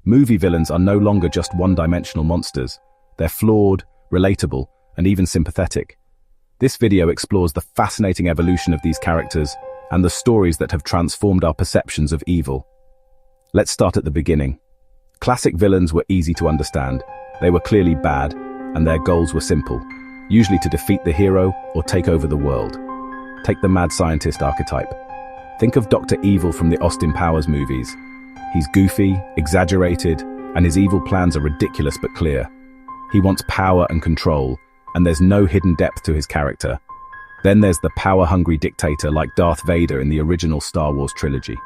Movie villains are no longer just one-dimensional monsters. They're flawed, relatable, and even sympathetic. This video explores the fascinating evolution of these characters and the stories that have transformed our perceptions of evil. Let's start at the beginning. Classic villains were easy to understand. They were clearly bad, and their goals were simple, usually to defeat the hero or take over the world. Take the mad scientist archetype. Think of Dr. Evil from the Austin Powers movies. He's goofy, exaggerated, and his evil plans are ridiculous but clear. He wants power and control, and there's no hidden depth to his character. Then there's the power-hungry dictator like Darth Vader in the original Star Wars trilogy.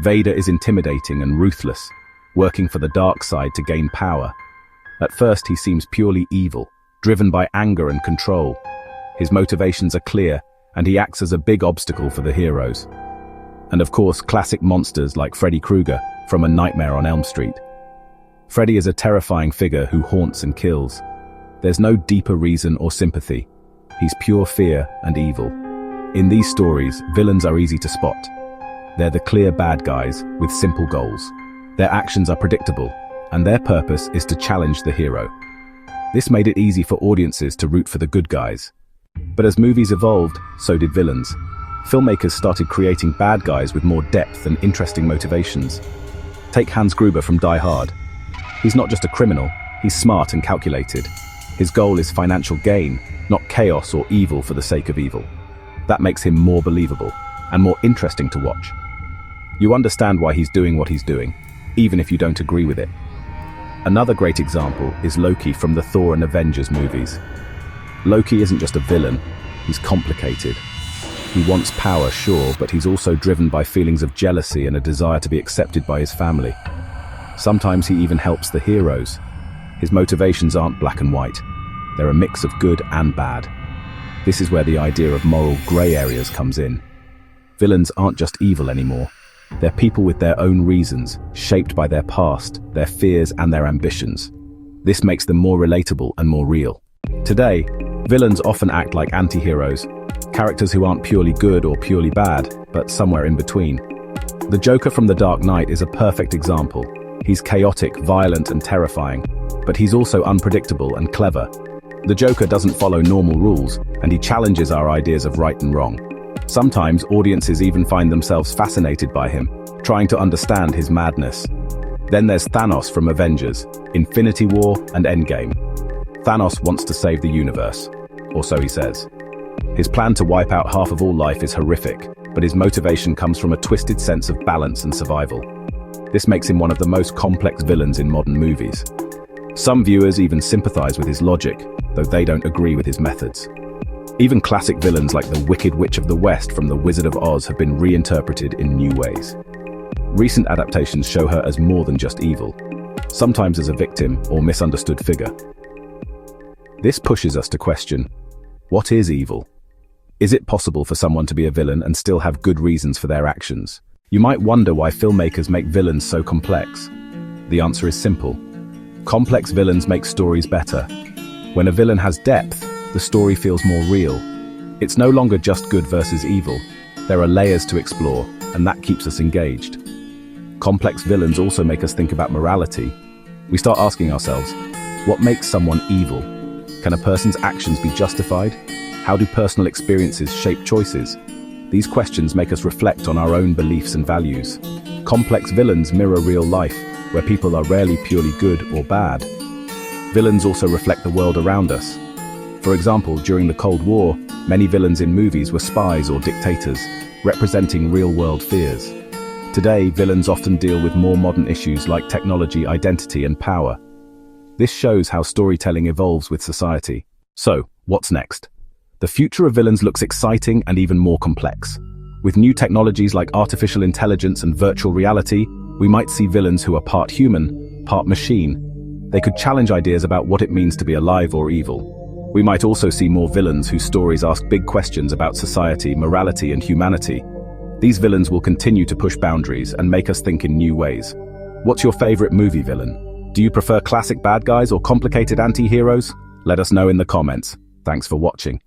Vader is intimidating and ruthless, working for the dark side to gain power. At first, he seems purely evil, driven by anger and control. His motivations are clear, and he acts as a big obstacle for the heroes. And of course, classic monsters like Freddy Krueger from A Nightmare on Elm Street. Freddy is a terrifying figure who haunts and kills. There's no deeper reason or sympathy. He's pure fear and evil. In these stories, villains are easy to spot. They're the clear bad guys with simple goals. Their actions are predictable, and their purpose is to challenge the hero. This made it easy for audiences to root for the good guys. But as movies evolved, so did villains. Filmmakers started creating bad guys with more depth and interesting motivations. Take Hans Gruber from Die Hard. He's not just a criminal, he's smart and calculated. His goal is financial gain, not chaos or evil for the sake of evil. That makes him more believable and more interesting to watch. You understand why he's doing what he's doing, even if you don't agree with it. Another great example is Loki from the Thor and Avengers movies. Loki isn't just a villain, he's complicated. He wants power, sure, but he's also driven by feelings of jealousy and a desire to be accepted by his family. Sometimes he even helps the heroes. His motivations aren't black and white. They're a mix of good and bad. This is where the idea of moral grey areas comes in. Villains aren't just evil anymore. They're people with their own reasons, shaped by their past, their fears, and their ambitions. This makes them more relatable and more real. Today, villains often act like anti-heroes, characters who aren't purely good or purely bad, but somewhere in between. The Joker from The Dark Knight is a perfect example. He's chaotic, violent, and terrifying, but he's also unpredictable and clever. The Joker doesn't follow normal rules, and he challenges our ideas of right and wrong. Sometimes audiences even find themselves fascinated by him, trying to understand his madness. Then there's Thanos from Avengers, Infinity War, and Endgame. Thanos wants to save the universe, or so he says. His plan to wipe out half of all life is horrific, but his motivation comes from a twisted sense of balance and survival. This makes him one of the most complex villains in modern movies. Some viewers even sympathize with his logic, though they don't agree with his methods. Even classic villains like the Wicked Witch of the West from The Wizard of Oz have been reinterpreted in new ways. Recent adaptations show her as more than just evil, sometimes as a victim or misunderstood figure. This pushes us to question, what is evil? Is it possible for someone to be a villain and still have good reasons for their actions? You might wonder why filmmakers make villains so complex. The answer is simple. Complex villains make stories better. When a villain has depth, the story feels more real. It's no longer just good versus evil. There are layers to explore, and that keeps us engaged. Complex villains also make us think about morality. We start asking ourselves, what makes someone evil? Can a person's actions be justified? How do personal experiences shape choices? These questions make us reflect on our own beliefs and values. Complex villains mirror real life, where people are rarely purely good or bad. Villains also reflect the world around us. For example, during the Cold War, many villains in movies were spies or dictators, representing real-world fears. Today, villains often deal with more modern issues like technology, identity, and power. This shows how storytelling evolves with society. So, what's next? The future of villains looks exciting and even more complex. With new technologies like artificial intelligence and virtual reality, we might see villains who are part human, part machine. They could challenge ideas about what it means to be alive or evil. We might also see more villains whose stories ask big questions about society, morality, and humanity. These villains will continue to push boundaries and make us think in new ways. What's your favorite movie villain? Do you prefer classic bad guys or complicated anti-heroes? Let us know in the comments. Thanks for watching.